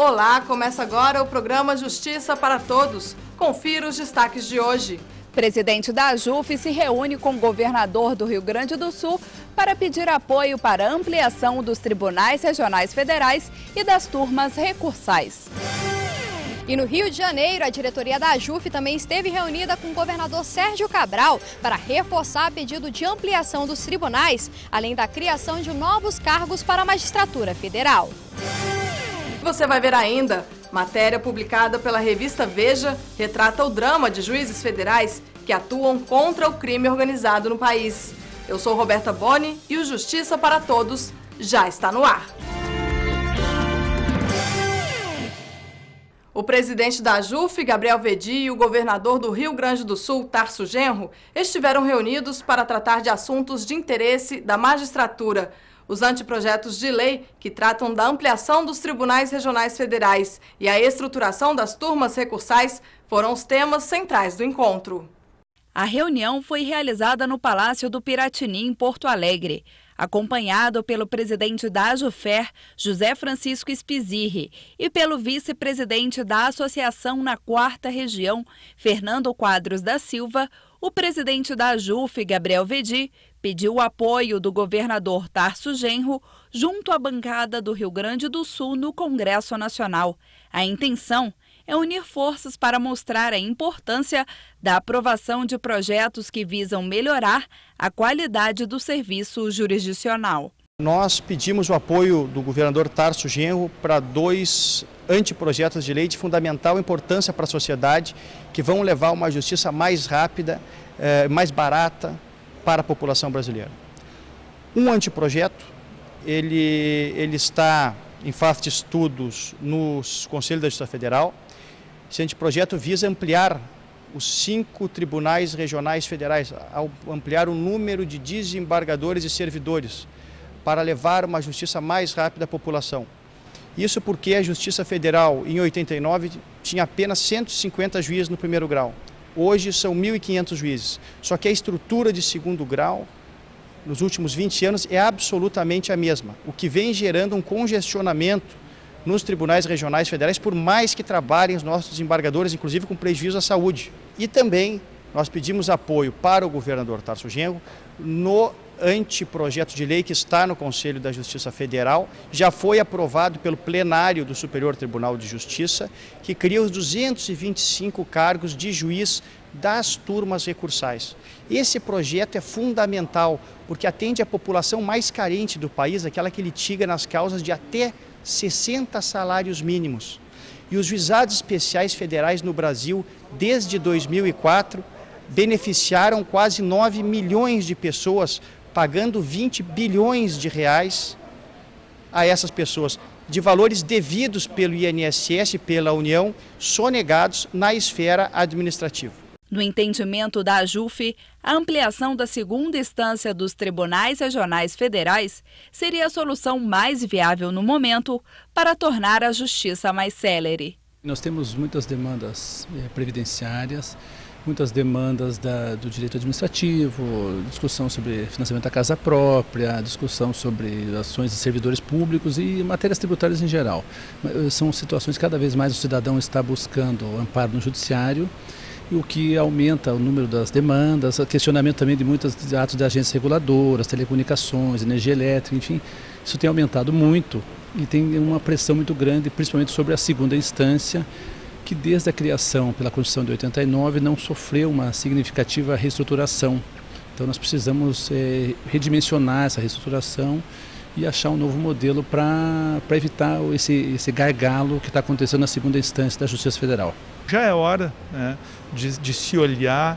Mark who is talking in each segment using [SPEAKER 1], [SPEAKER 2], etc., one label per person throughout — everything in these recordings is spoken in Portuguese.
[SPEAKER 1] Olá, começa agora o programa Justiça para Todos. Confira os destaques de hoje.
[SPEAKER 2] Presidente da AJUF se reúne com o governador do Rio Grande do Sul para pedir apoio para a ampliação dos tribunais regionais federais e das turmas recursais.
[SPEAKER 3] E no Rio de Janeiro, a diretoria da AJUF também esteve reunida com o governador Sérgio Cabral para reforçar pedido de ampliação dos tribunais, além da criação de novos cargos para a magistratura federal.
[SPEAKER 1] Você vai ver ainda, matéria publicada pela revista Veja retrata o drama de juízes federais que atuam contra o crime organizado no país. Eu sou Roberta Boni e o Justiça para Todos já está no ar. O presidente da AJUF, Gabriel Vedi, e o governador do Rio Grande do Sul, Tarso Genro, estiveram reunidos para tratar de assuntos de interesse da magistratura. Os anteprojetos de lei que tratam da ampliação dos tribunais regionais federais e a estruturação das turmas recursais foram os temas centrais do encontro.
[SPEAKER 2] A reunião foi realizada no Palácio do Piratini, em Porto Alegre, acompanhado pelo presidente da AJUFER, José Francisco Spizirri, e pelo vice-presidente da Associação na 4ª Região, Fernando Quadros da Silva. O presidente da AJUF, Gabriel Vedi, pediu o apoio do governador Tarso Genro junto à bancada do Rio Grande do Sul no Congresso Nacional. A intenção é unir forças para mostrar a importância da aprovação de projetos que visam melhorar a qualidade do serviço jurisdicional.
[SPEAKER 4] Nós pedimos o apoio do governador Tarso Genro para 2 anteprojetos de lei de fundamental importância para a sociedade, que vão levar uma justiça mais rápida, mais barata para a população brasileira. Um anteprojeto, ele está em fase de estudos nos Conselhos da Justiça Federal. Esse anteprojeto visa ampliar os 5 tribunais regionais federais, ao ampliar o número de desembargadores e servidores, para levar uma justiça mais rápida à população. Isso porque a Justiça Federal, em 89, tinha apenas 150 juízes no primeiro grau. Hoje são 1.500 juízes. Só que a estrutura de segundo grau, nos últimos 20 anos, é absolutamente a mesma, o que vem gerando um congestionamento nos tribunais regionais federais, por mais que trabalhem os nossos desembargadores, inclusive com prejuízo à saúde. E também nós pedimos apoio para o governador Tarso Genro no anteprojeto de lei que está no Conselho da Justiça Federal, já foi aprovado pelo plenário do Superior Tribunal de Justiça, que cria os 225 cargos de juiz das turmas recursais. Esse projeto é fundamental, porque atende a população mais carente do país, aquela que litiga nas causas de até 60 salários mínimos. E os juizados especiais federais no Brasil, desde 2004, beneficiaram quase 9 milhões de pessoas, pagando 20 bilhões de reais a essas pessoas, de valores devidos pelo INSS e pela União, sonegados na esfera administrativa.
[SPEAKER 2] No entendimento da AJUF, a ampliação da 2ª instância dos tribunais regionais federais seria a solução mais viável no momento para tornar a justiça mais célere.
[SPEAKER 5] Nós temos muitas demandas previdenciárias, muitas demandas do direito administrativo, discussão sobre financiamento da casa própria, discussão sobre ações de servidores públicos e matérias tributárias em geral. São situações que cada vez mais o cidadão está buscando amparo no judiciário, e o que aumenta o número das demandas, o questionamento também de muitos atos de agências reguladoras, telecomunicações, energia elétrica, enfim, isso tem aumentado muito e tem uma pressão muito grande, principalmente sobre a 2ª instância, que desde a criação pela Constituição de 89 não sofreu uma significativa reestruturação. Então nós precisamos redimensionar essa reestruturação e achar um novo modelo para evitar esse gargalo que está acontecendo na 2ª instância da Justiça Federal.
[SPEAKER 6] Já é hora, né, de se olhar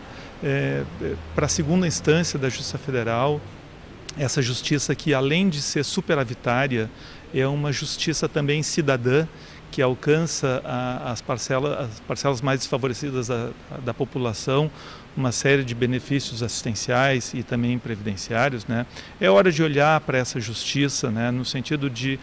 [SPEAKER 6] para a 2ª instância da Justiça Federal, essa justiça que, além de ser superavitária, é uma justiça também cidadã, que alcança as parcelas mais desfavorecidas da população, uma série de benefícios assistenciais e também previdenciários, né? É hora de olhar para essa justiça, né, no sentido de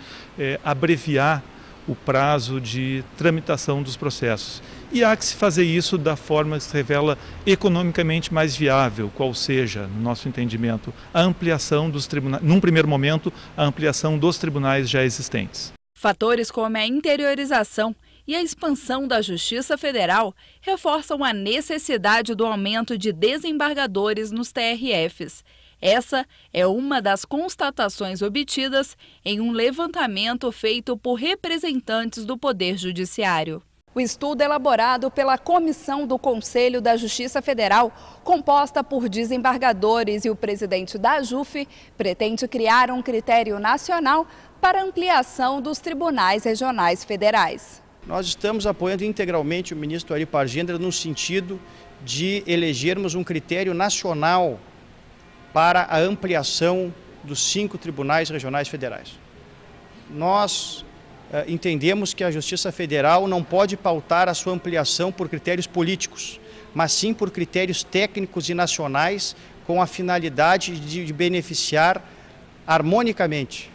[SPEAKER 6] abreviar o prazo de tramitação dos processos. E há que se fazer isso da forma que se revela economicamente mais viável, qual seja, no nosso entendimento, a ampliação dos tribunais, num primeiro momento, a ampliação dos tribunais já existentes.
[SPEAKER 2] Fatores como a interiorização e a expansão da Justiça Federal reforçam a necessidade do aumento de desembargadores nos TRFs. Essa é uma das constatações obtidas em um levantamento feito por representantes do Poder Judiciário. O estudo elaborado pela Comissão do Conselho da Justiça Federal, composta por desembargadores e o presidente da AJUF, pretende criar um critério nacional para ampliação dos tribunais regionais federais.
[SPEAKER 4] Nós estamos apoiando integralmente o ministro Ari Pargêndara no sentido de elegermos um critério nacional para a ampliação dos 5 tribunais regionais federais. Nós entendemos que a Justiça Federal não pode pautar a sua ampliação por critérios políticos, mas sim por critérios técnicos e nacionais com a finalidade de beneficiar harmonicamente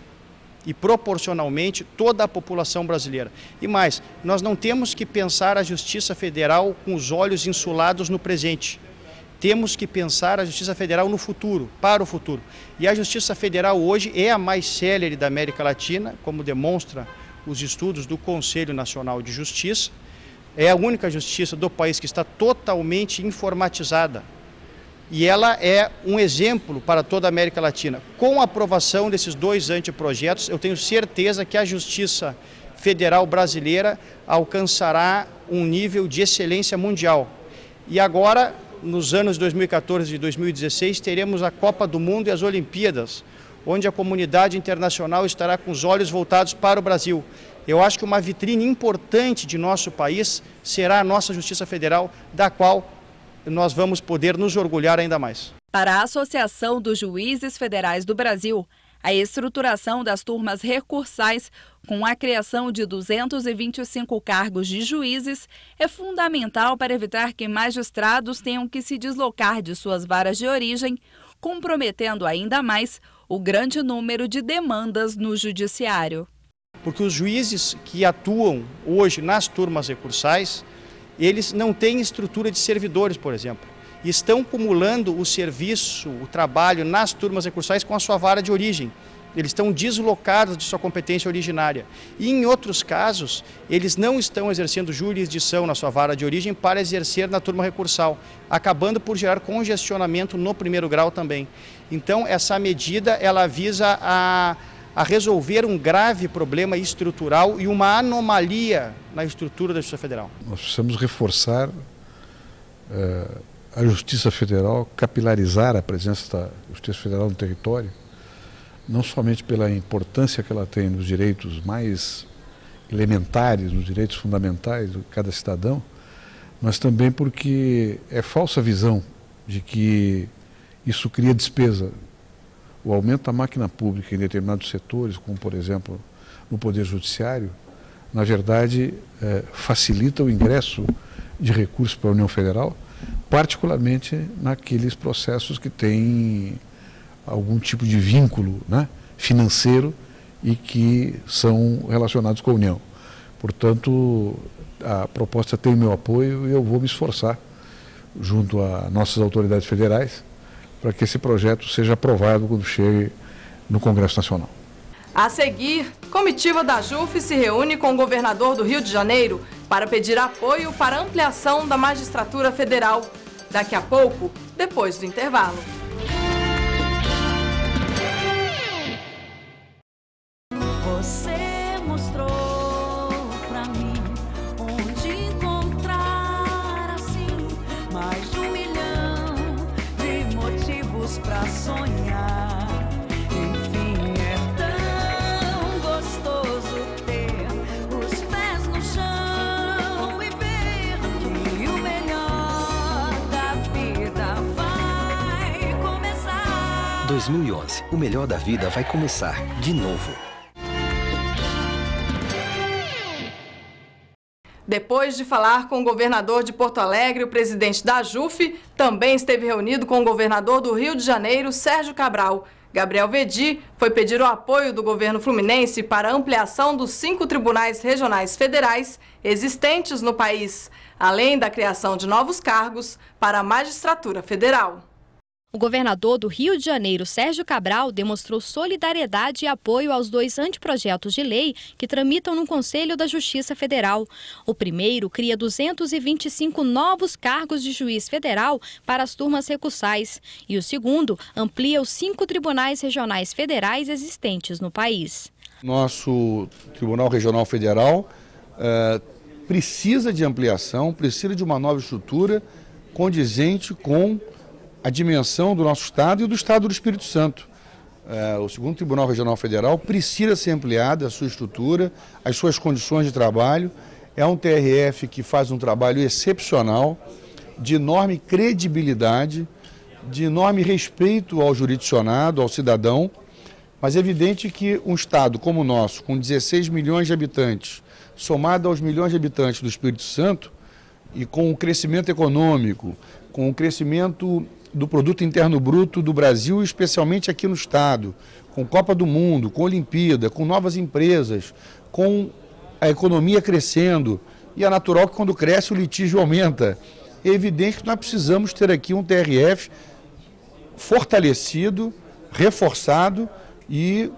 [SPEAKER 4] e proporcionalmente toda a população brasileira. E mais, nós não temos que pensar a Justiça Federal com os olhos insulados no presente. Temos que pensar a Justiça Federal no futuro, para o futuro. E a Justiça Federal hoje é a mais célere da América Latina, como demonstra os estudos do Conselho Nacional de Justiça. É a única justiça do país que está totalmente informatizada. E ela é um exemplo para toda a América Latina. Com a aprovação desses 2 anteprojetos, eu tenho certeza que a Justiça Federal brasileira alcançará um nível de excelência mundial. E agora, nos anos 2014 e 2016, teremos a Copa do Mundo e as Olimpíadas, onde a comunidade internacional estará com os olhos voltados para o Brasil. Eu acho que uma vitrine importante de nosso país será a nossa Justiça Federal, da qual nós vamos poder nos orgulhar ainda mais.
[SPEAKER 2] Para a Associação dos Juízes Federais do Brasil, a estruturação das turmas recursais, com a criação de 225 cargos de juízes, é fundamental para evitar que magistrados tenham que se deslocar de suas varas de origem, comprometendo ainda mais o grande número de demandas no judiciário.
[SPEAKER 4] Porque os juízes que atuam hoje nas turmas recursais, eles não têm estrutura de servidores, por exemplo. Estão acumulando o serviço, o trabalho nas turmas recursais com a sua vara de origem. Eles estão deslocados de sua competência originária. E em outros casos, eles não estão exercendo jurisdição na sua vara de origem para exercer na turma recursal, acabando por gerar congestionamento no primeiro grau também. Então, essa medida, ela visa a resolver um grave problema estrutural e uma anomalia na estrutura da Justiça Federal.
[SPEAKER 7] Nós precisamos reforçar a Justiça Federal, capilarizar a presença da Justiça Federal no território, não somente pela importância que ela tem nos direitos mais elementares, nos direitos fundamentais de cada cidadão, mas também porque é falsa visão de que isso cria despesa. O aumento da máquina pública em determinados setores, como por exemplo no Poder Judiciário, na verdade facilita o ingresso de recursos para a União Federal, particularmente naqueles processos que têm algum tipo de vínculo, né, financeiro e que são relacionados com a União. Portanto, a proposta tem o meu apoio e eu vou me esforçar, junto a nossas autoridades federais, para que esse projeto seja aprovado quando chegue no Congresso Nacional.
[SPEAKER 1] A seguir, comitiva da AJUF se reúne com o governador do Rio de Janeiro para pedir apoio para a ampliação da magistratura federal. Daqui a pouco, depois do intervalo.
[SPEAKER 8] Você mostrou pra mim onde encontrar assim mais de 1 milhão de motivos pra sonhar. Enfim, é tão gostoso ter os pés no chão e ver que o melhor da vida vai começar.
[SPEAKER 9] 2011, o melhor da vida vai começar de novo.
[SPEAKER 1] Depois de falar com o governador de Porto Alegre, o presidente da AJUF também esteve reunido com o governador do Rio de Janeiro, Sérgio Cabral. Gabriel Veddi foi pedir o apoio do governo fluminense para a ampliação dos 5 tribunais regionais federais existentes no país, além da criação de novos cargos para a magistratura federal.
[SPEAKER 3] O governador do Rio de Janeiro, Sérgio Cabral, demonstrou solidariedade e apoio aos 2 anteprojetos de lei que tramitam no Conselho da Justiça Federal. O primeiro cria 225 novos cargos de juiz federal para as turmas recursais e o segundo amplia os 5 tribunais regionais federais existentes no país.
[SPEAKER 7] Nosso Tribunal Regional Federal precisa de ampliação, precisa de uma nova estrutura condizente com a dimensão do nosso Estado e do Estado do Espírito Santo. O segundo Tribunal Regional Federal precisa ser ampliado, a sua estrutura, as suas condições de trabalho. É um TRF que faz um trabalho excepcional, de enorme credibilidade, de enorme respeito ao jurisdicionado, ao cidadão, mas é evidente que um Estado como o nosso, com 16 milhões de habitantes, somado aos milhões de habitantes do Espírito Santo, e com o crescimento econômico, com o crescimento do produto interno bruto do Brasil, especialmente aqui no Estado, com Copa do Mundo, com Olimpíada, com novas empresas, com a economia crescendo, e é natural que quando cresce o litígio aumenta. É evidente que nós precisamos ter aqui um TRF fortalecido, reforçado e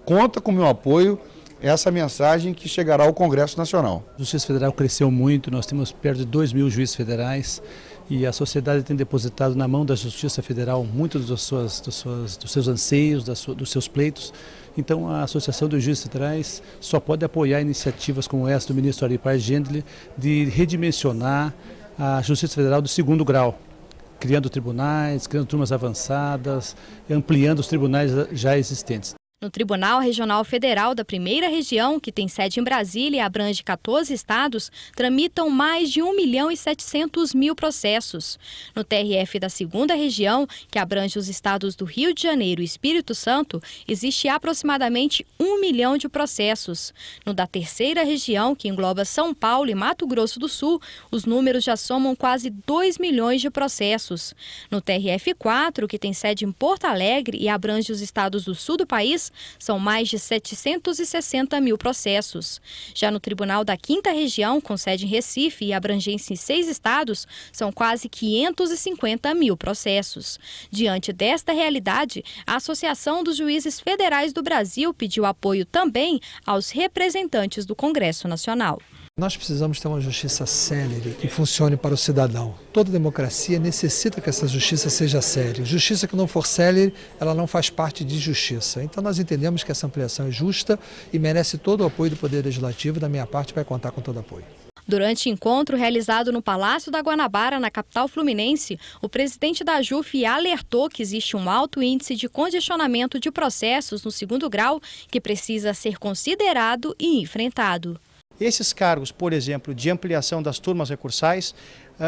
[SPEAKER 7] conta com o meu apoio essa mensagem que chegará ao Congresso Nacional.
[SPEAKER 5] A Justiça Federal cresceu muito, nós temos perto de 2.000 juízes federais e a sociedade tem depositado na mão da Justiça Federal muitos dos seus anseios, dos seus pleitos. Então a Associação dos Juízes Federais só pode apoiar iniciativas como essa do ministro Aripar Gendler de redimensionar a Justiça Federal do 2º grau, criando tribunais, criando turmas avançadas, ampliando os tribunais já existentes.
[SPEAKER 3] No Tribunal Regional Federal da Primeira Região, que tem sede em Brasília e abrange 14 estados, tramitam mais de 1.700.000 processos. No TRF da Segunda Região, que abrange os estados do Rio de Janeiro e Espírito Santo, existe aproximadamente 1 milhão de processos. No da Terceira Região, que engloba São Paulo e Mato Grosso do Sul, os números já somam quase 2 milhões de processos. No TRF4, que tem sede em Porto Alegre e abrange os estados do sul do país, são mais de 760.000 processos. Já no Tribunal da Quinta Região, com sede em Recife e abrangência em 6 estados, são quase 550.000 processos. Diante desta realidade, a Associação dos Juízes Federais do Brasil pediu apoio também aos representantes do Congresso Nacional.
[SPEAKER 10] Nós precisamos ter uma justiça célere que funcione para o cidadão. Toda democracia necessita que essa justiça seja célere. Justiça que não for célere, ela não faz parte de justiça. Então nós entendemos que essa ampliação é justa e merece todo o apoio do Poder Legislativo. Da minha parte, vai contar com todo o apoio.
[SPEAKER 3] Durante encontro realizado no Palácio da Guanabara, na capital fluminense, o presidente da AJUF alertou que existe um alto índice de congestionamento de processos no 2º grau que precisa ser considerado e enfrentado.
[SPEAKER 4] Esses cargos, por exemplo, de ampliação das turmas recursais,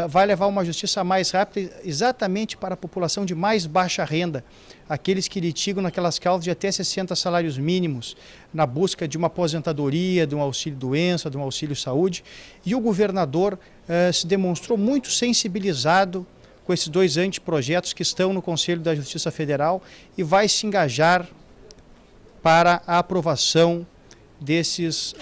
[SPEAKER 4] vai levar uma justiça mais rápida exatamente para a população de mais baixa renda, aqueles que litigam naquelas causas de até 60 salários mínimos, na busca de uma aposentadoria, de um auxílio-doença, de um auxílio-saúde. E o governador se demonstrou muito sensibilizado com esses 2 anteprojetos que estão no Conselho da Justiça Federal e vai se engajar para a aprovação desses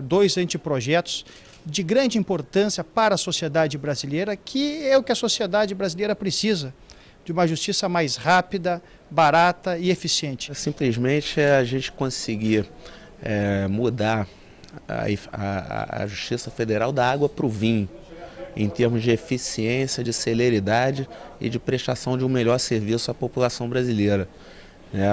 [SPEAKER 4] 2 anteprojetos de grande importância para a sociedade brasileira, que é o que a sociedade brasileira precisa, de uma justiça mais rápida, barata e eficiente.
[SPEAKER 11] Simplesmente a gente conseguir mudar a Justiça Federal da água para o vinho, em termos de eficiência, de celeridade e de prestação de um melhor serviço à população brasileira.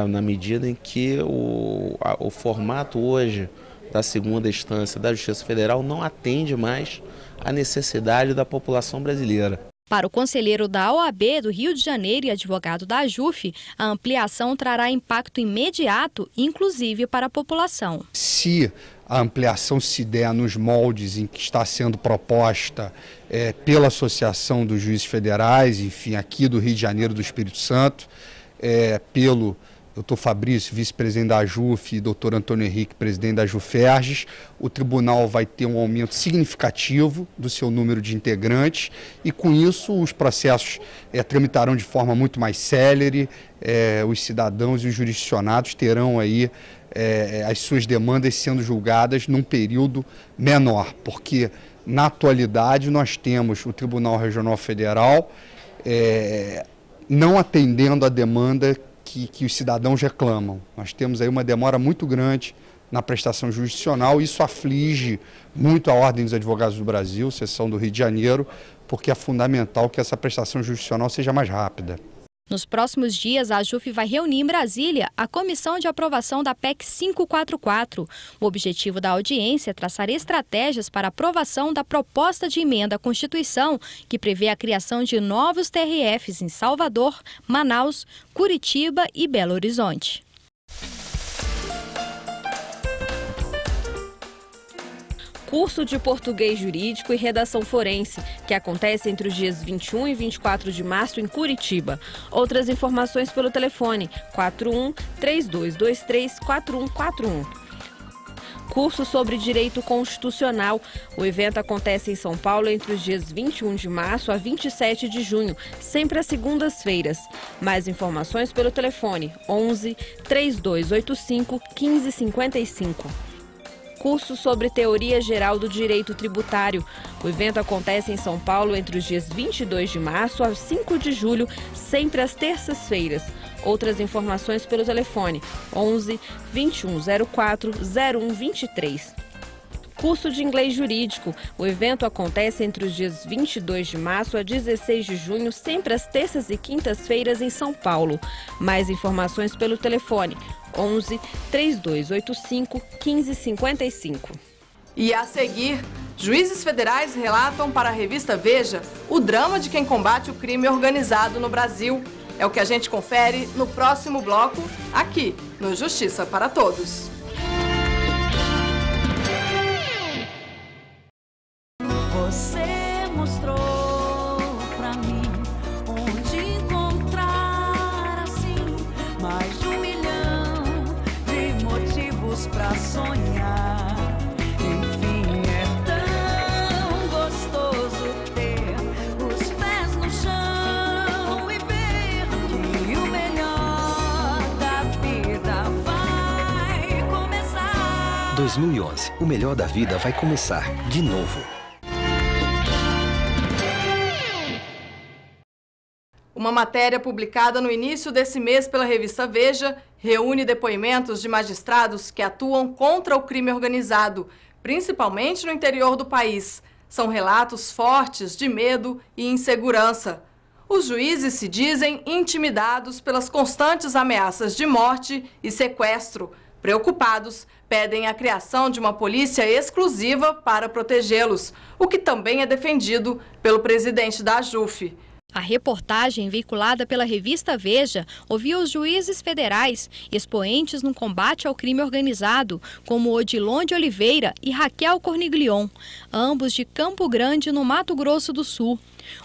[SPEAKER 11] Na medida em que o formato hoje da 2ª instância da Justiça Federal não atende mais à necessidade da população brasileira.
[SPEAKER 3] Para o conselheiro da OAB do Rio de Janeiro e advogado da AJUF, a ampliação trará impacto imediato, inclusive para a população.
[SPEAKER 12] Se a ampliação se der nos moldes em que está sendo proposta pela Associação dos Juízes Federais, enfim, aqui do Rio de Janeiro e do Espírito Santo, pelo Dr. Fabrício, vice-presidente da AJUF, e Dr. Antônio Henrique, presidente da JUFERGES, o tribunal vai ter um aumento significativo do seu número de integrantes e, com isso, os processos tramitarão de forma muito mais célere, os cidadãos e os jurisdicionados terão aí as suas demandas sendo julgadas num período menor, porque, na atualidade, nós temos o Tribunal Regional Federal não atendendo a demanda que os cidadãos reclamam. Nós temos aí uma demora muito grande na prestação jurisdicional, isso aflige muito a Ordem dos Advogados do Brasil, seção do Rio de Janeiro, porque é fundamental que essa prestação jurisdicional seja mais rápida.
[SPEAKER 3] Nos próximos dias, a AJUF vai reunir em Brasília a Comissão de Aprovação da PEC 544. O objetivo da audiência é traçar estratégias para aprovação da proposta de emenda à Constituição, que prevê a criação de novos TRFs em Salvador, Manaus, Curitiba e Belo Horizonte.
[SPEAKER 13] Curso de Português Jurídico e Redação Forense, que acontece entre os dias 21 e 24 de março em Curitiba. Outras informações pelo telefone 41-3223-4141. Curso sobre Direito Constitucional. O evento acontece em São Paulo entre os dias 21 de março a 27 de junho, sempre às segundas-feiras. Mais informações pelo telefone 11-3285-1555. Curso sobre Teoria Geral do Direito Tributário. O evento acontece em São Paulo entre os dias 22 de março a 5 de julho, sempre às terças-feiras. Outras informações pelo telefone 11-2104-0123. Curso de Inglês Jurídico. O evento acontece entre os dias 22 de março a 16 de junho, sempre às terças e quintas-feiras em São Paulo. Mais informações pelo telefone 11-3285-1555.
[SPEAKER 1] E a seguir, juízes federais relatam para a revista Veja o drama de quem combate o crime organizado no Brasil. É o que a gente confere no próximo bloco, aqui no Justiça para Todos.
[SPEAKER 8] Você mostrou pra mim onde encontrar assim mais de 1 milhão de motivos pra sonhar. Enfim, é tão gostoso ter os pés no chão e ver que o melhor da vida vai começar.
[SPEAKER 9] 2011, o melhor da vida vai começar de novo.
[SPEAKER 1] Uma matéria publicada no início desse mês pela revista Veja reúne depoimentos de magistrados que atuam contra o crime organizado, principalmente no interior do país. São relatos fortes de medo e insegurança. Os juízes se dizem intimidados pelas constantes ameaças de morte e sequestro. Preocupados, pedem a criação de uma polícia exclusiva para protegê-los, o que também é defendido pelo presidente da AJUF.
[SPEAKER 3] A reportagem, veiculada pela revista Veja, ouviu os juízes federais, expoentes no combate ao crime organizado, como Odilon de Oliveira e Raquel Corniglion, ambos de Campo Grande, no Mato Grosso do Sul.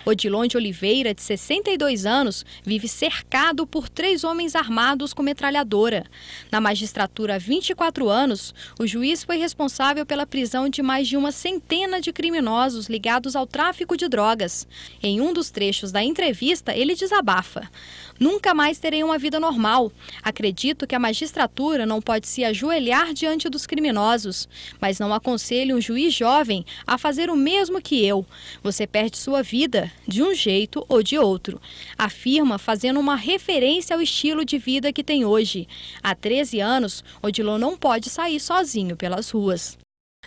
[SPEAKER 3] Odilon de Oliveira, de 62 anos, vive cercado por 3 homens armados com metralhadora. Na magistratura há 24 anos, o juiz foi responsável pela prisão de mais de 100 de criminosos ligados ao tráfico de drogas. Em um dos trechos da entrevista, ele desabafa: "Nunca mais terei uma vida normal. Acredito que a magistratura não pode se ajoelhar diante dos criminosos, mas não aconselho um juiz jovem a fazer o mesmo que eu. Você perde sua vida de um jeito ou de outro", afirma, fazendo uma referência ao estilo de vida que tem hoje. Há 13 anos, Odilon não pode sair sozinho pelas ruas.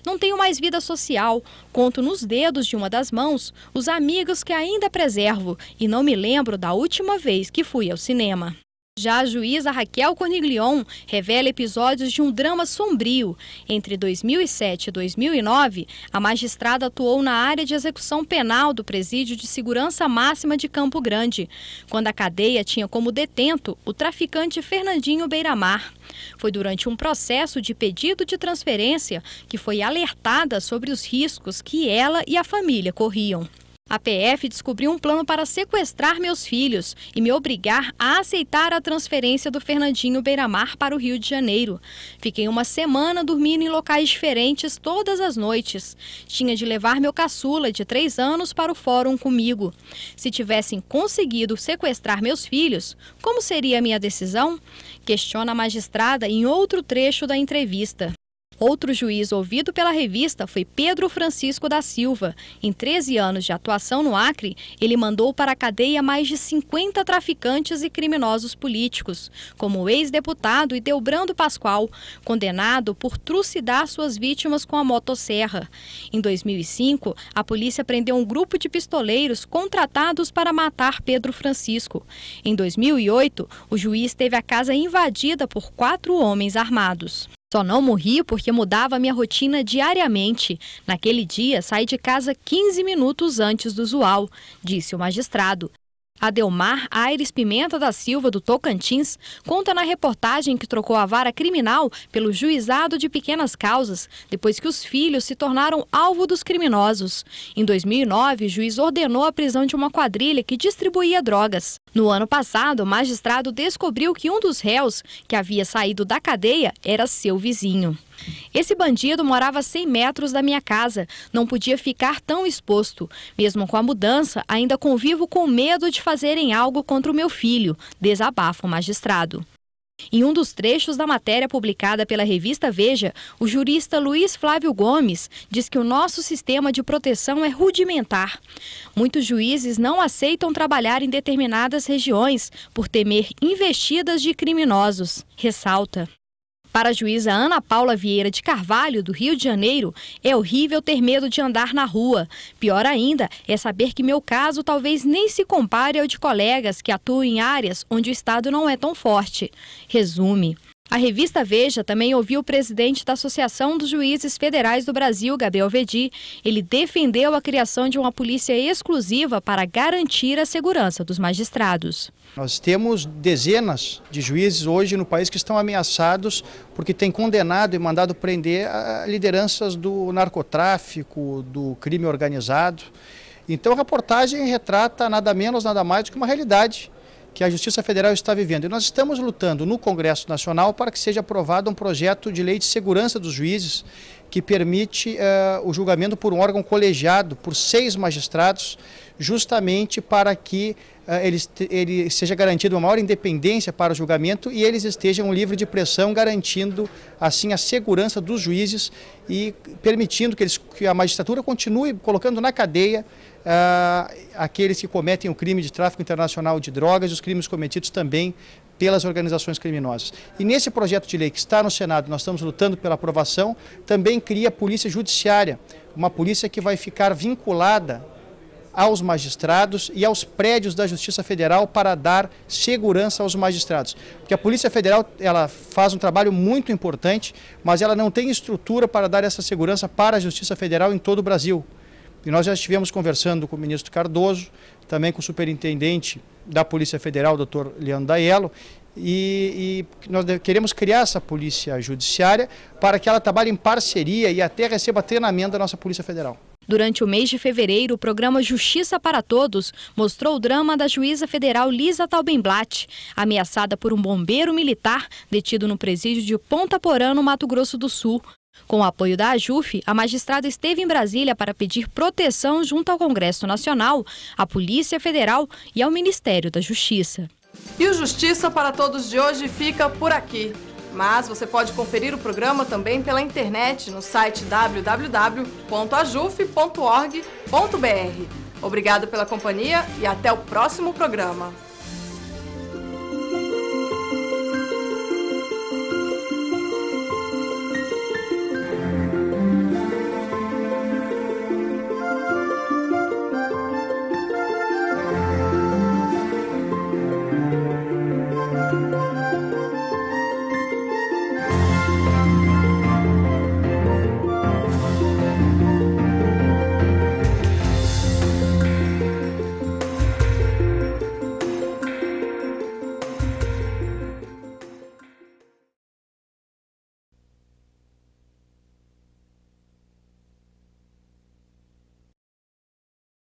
[SPEAKER 3] "Não tenho mais vida social, conto nos dedos de uma das mãos os amigos que ainda preservo e não me lembro da última vez que fui ao cinema." Já a juíza Raquel Corniglion revela episódios de um drama sombrio. Entre 2007 e 2009, a magistrada atuou na área de execução penal do Presídio de Segurança Máxima de Campo Grande, quando a cadeia tinha como detento o traficante Fernandinho Beiramar. Foi durante um processo de pedido de transferência que foi alertada sobre os riscos que ela e a família corriam. A PF descobriu um plano para sequestrar meus filhos e me obrigar a aceitar a transferência do Fernandinho Beiramar para o Rio de Janeiro. Fiquei uma semana dormindo em locais diferentes todas as noites. Tinha de levar meu caçula de 3 anos para o fórum comigo. Se tivessem conseguido sequestrar meus filhos, como seria a minha decisão? Questiona a magistrada em outro trecho da entrevista. Outro juiz ouvido pela revista foi Pedro Francisco da Silva. Em 13 anos de atuação no Acre, ele mandou para a cadeia mais de 50 traficantes e criminosos políticos, como o ex-deputado Ideobrando Pascoal, condenado por trucidar suas vítimas com a motosserra. Em 2005, a polícia prendeu um grupo de pistoleiros contratados para matar Pedro Francisco. Em 2008, o juiz teve a casa invadida por 4 homens armados. Só não morri porque mudava minha rotina diariamente. Naquele dia, saí de casa 15 minutos antes do usual, disse o magistrado. Adelmar Aires Pimenta da Silva, do Tocantins, conta na reportagem que trocou a vara criminal pelo juizado de pequenas causas, depois que os filhos se tornaram alvo dos criminosos. Em 2009, o juiz ordenou a prisão de uma quadrilha que distribuía drogas. No ano passado, o magistrado descobriu que um dos réus, que havia saído da cadeia, era seu vizinho. Esse bandido morava a 100 metros da minha casa, não podia ficar tão exposto. Mesmo com a mudança, ainda convivo com medo de fazerem algo contra o meu filho, desabafa o magistrado. Em um dos trechos da matéria publicada pela revista Veja, o jurista Luiz Flávio Gomes diz que o nosso sistema de proteção é rudimentar. Muitos juízes não aceitam trabalhar em determinadas regiões por temer investidas de criminosos, ressalta. Para a juíza Ana Paula Vieira de Carvalho, do Rio de Janeiro, é horrível ter medo de andar na rua. Pior ainda é saber que meu caso talvez nem se compare ao de colegas que atuam em áreas onde o Estado não é tão forte. Resume. A revista Veja também ouviu o presidente da Associação dos Juízes Federais do Brasil, Gabriel Vedi. Ele defendeu a criação de uma polícia exclusiva para garantir a segurança dos magistrados.
[SPEAKER 4] Nós temos dezenas de juízes hoje no país que estão ameaçados porque têm condenado e mandado prender lideranças do narcotráfico, do crime organizado. Então a reportagem retrata nada menos, nada mais do que uma realidade que a Justiça Federal está vivendo. E nós estamos lutando no Congresso Nacional para que seja aprovado um projeto de lei de segurança dos juízes que permite o julgamento por um órgão colegiado, por 6 magistrados, justamente para que ele seja garantido uma maior independência para o julgamento e eles estejam livres de pressão, garantindo assim a segurança dos juízes e permitindo que a magistratura continue colocando na cadeia aqueles que cometem o crime de tráfico internacional de drogas e os crimes cometidos também pelas organizações criminosas. E nesse projeto de lei que está no Senado, nós estamos lutando pela aprovação, também cria a polícia judiciária, uma polícia que vai ficar vinculada aos magistrados e aos prédios da Justiça Federal para dar segurança aos magistrados. Porque a Polícia Federal ela faz um trabalho muito importante, mas ela não tem estrutura para dar essa segurança para a Justiça Federal em todo o Brasil. E nós já estivemos conversando com o ministro Cardoso, também com o superintendente da Polícia Federal, Dr. Leandro Daiello, e nós queremos criar essa polícia judiciária para que ela trabalhe em parceria e até receba treinamento da nossa Polícia Federal.
[SPEAKER 3] Durante o mês de fevereiro, o programa Justiça para Todos mostrou o drama da juíza federal Lisa Taubenblatt, ameaçada por um bombeiro militar detido no presídio de Ponta Porã, no Mato Grosso do Sul. Com o apoio da AJUF, a magistrada esteve em Brasília para pedir proteção junto ao Congresso Nacional, à Polícia Federal e ao Ministério da Justiça.
[SPEAKER 1] E o Justiça para Todos de hoje fica por aqui. Mas você pode conferir o programa também pela internet no site www.ajuf.org.br. Obrigado pela companhia e até o próximo programa.